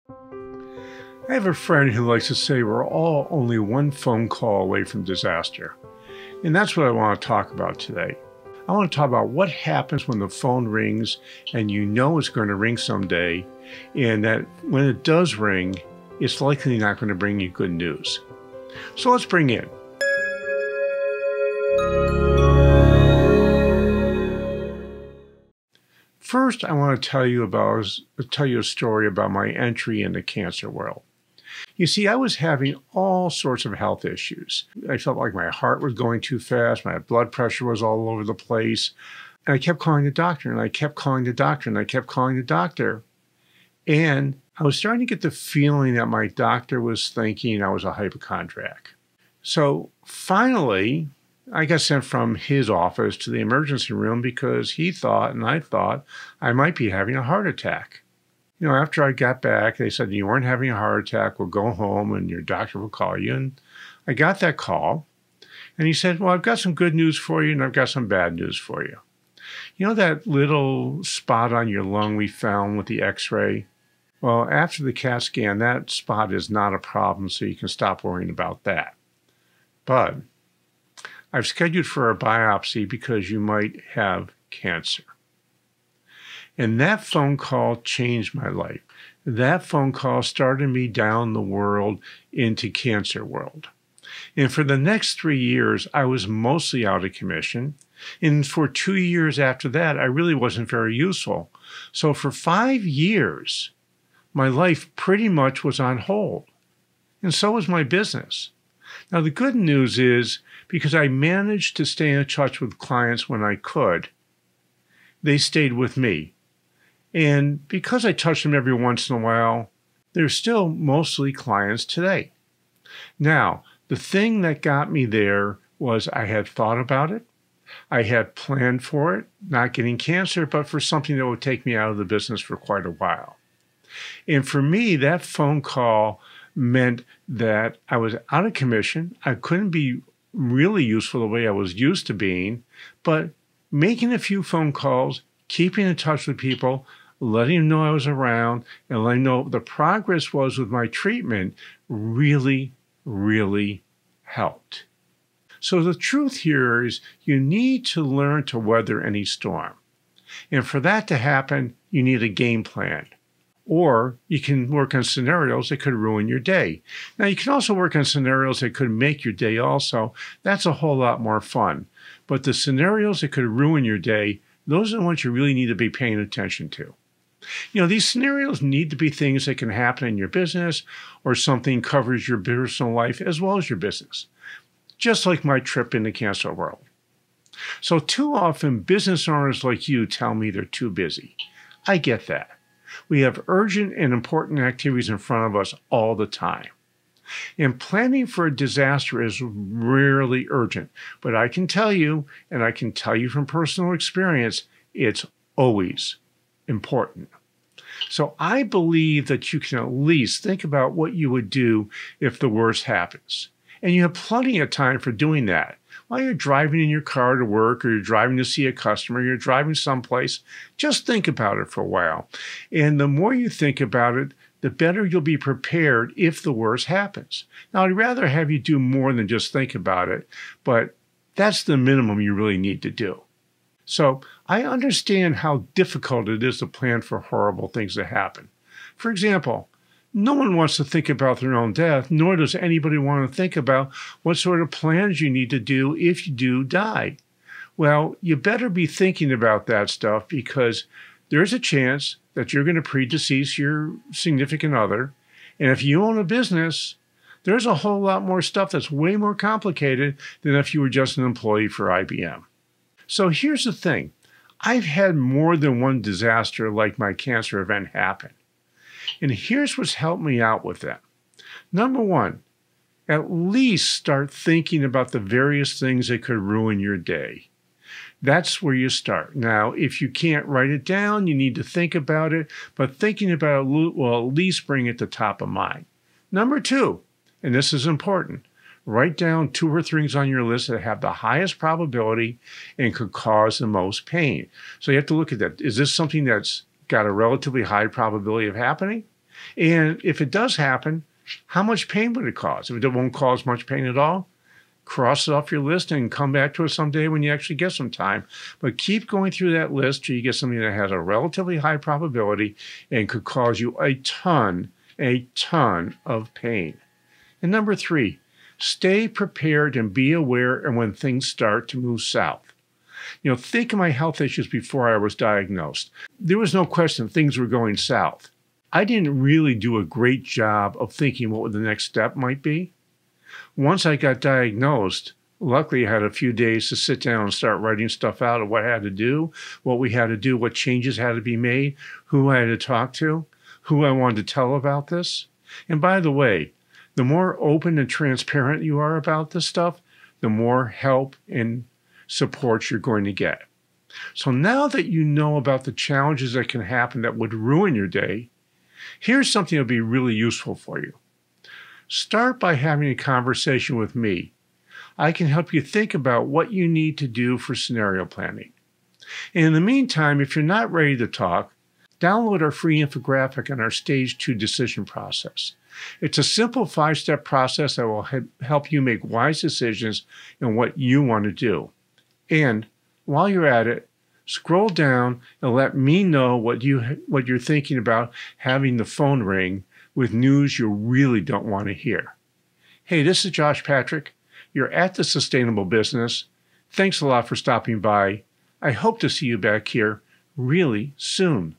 I have a friend who likes to say we're all only one phone call away from disaster. And that's what I want to talk about today. I want to talk about what happens when the phone rings and you know it's going to ring someday, and that when it does ring, it's likely not going to bring you good news. So let's bring in. First, I want to tell you a story about my entry in the cancer world. You see, I was having all sorts of health issues. I felt like my heart was going too fast, my blood pressure was all over the place, and I kept calling the doctor, and I kept calling the doctor, and I kept calling the doctor. And I was starting to get the feeling that my doctor was thinking I was a hypochondriac. So finally, I got sent from his office to the emergency room because he thought, and I thought, I might be having a heart attack. After I got back, they said, you weren't having a heart attack. We'll go home and your doctor will call you. And I got that call. And he said, well, I've got some good news for you and I've got some bad news for you. You know that little spot on your lung we found with the x-ray? Well, after the CAT scan, that spot is not a problem, so you can stop worrying about that. But I've scheduled for a biopsy because you might have cancer. And that phone call changed my life. That phone call started me down the world into cancer world. And for the next 3 years, I was mostly out of commission. And for 2 years after that, I really wasn't very useful. So for 5 years, my life pretty much was on hold. And so was my business. Now, the good news is, because I managed to stay in touch with clients when I could, they stayed with me. And because I touch them every once in a while, they're still mostly clients today. Now, the thing that got me there was I had thought about it. I had planned for it, not getting cancer, but for something that would take me out of the business for quite a while. And for me, that phone call meant that I was out of commission. I couldn't be really useful the way I was used to being, but making a few phone calls, keeping in touch with people, letting them know I was around, and letting them know the progress was with my treatment really, really helped. So the truth here is you need to learn to weather any storm. And for that to happen, you need a game plan. Or you can work on scenarios that could ruin your day. Now, you can also work on scenarios that could make your day also. That's a whole lot more fun. But the scenarios that could ruin your day, those are the ones you really need to be paying attention to. These scenarios need to be things that can happen in your business or something covers your personal life as well as your business. Just like my trip in the cancer world. So too often, business owners like you tell me they're too busy. I get that. We have urgent and important activities in front of us all the time. And planning for a disaster is rarely urgent, but I can tell you, and I can tell you from personal experience, it's always important. So I believe that you can at least think about what you would do if the worst happens. And you have plenty of time for doing that. While you're driving in your car to work, or you're driving to see a customer, you're driving someplace, just think about it for a while. And the more you think about it, the better you'll be prepared if the worst happens. Now, I'd rather have you do more than just think about it, but that's the minimum you really need to do. So I understand how difficult it is to plan for horrible things to happen. For example, no one wants to think about their own death, nor does anybody want to think about what sort of plans you need to do if you do die. Well, you better be thinking about that stuff because there's a chance that you're going to predecease your significant other. And if you own a business, there's a whole lot more stuff that's way more complicated than if you were just an employee for IBM. So here's the thing. I've had more than one disaster like my cancer event happen. And here's what's helped me out with that. Number one, at least start thinking about the various things that could ruin your day. That's where you start. Now, if you can't write it down, you need to think about it, but thinking about it will at least bring it to top of mind. Number two, and this is important, write down 2 or 3 things on your list that have the highest probability and could cause the most pain. So you have to look at that. Is this something that's got a relatively high probability of happening? And if it does happen, how much pain would it cause? If it won't cause much pain at all, cross it off your list and come back to it someday when you actually get some time. But keep going through that list till you get something that has a relatively high probability and could cause you a ton of pain. And number 3, stay prepared and be aware and when things start to move south. Think of my health issues before I was diagnosed. There was no question things were going south. I didn't really do a great job of thinking what the next step might be. Once I got diagnosed, luckily I had a few days to sit down and start writing stuff out of what I had to do, what we had to do, what changes had to be made, who I had to talk to, who I wanted to tell about this. And by the way, the more open and transparent you are about this stuff, the more help and support you're going to get. So now that you know about the challenges that can happen that would ruin your day, here's something that will be really useful for you. Start by having a conversation with me. I can help you think about what you need to do for scenario planning. And in the meantime, if you're not ready to talk, download our free infographic on our Stage 2 decision process. It's a simple 5-step process that will help you make wise decisions in what you want to do. And while you're at it, scroll down and let me know what you're thinking about having the phone ring with news you really don't want to hear. Hey, this is Josh Patrick. You're at The Sustainable Business. Thanks a lot for stopping by. I hope to see you back here really soon.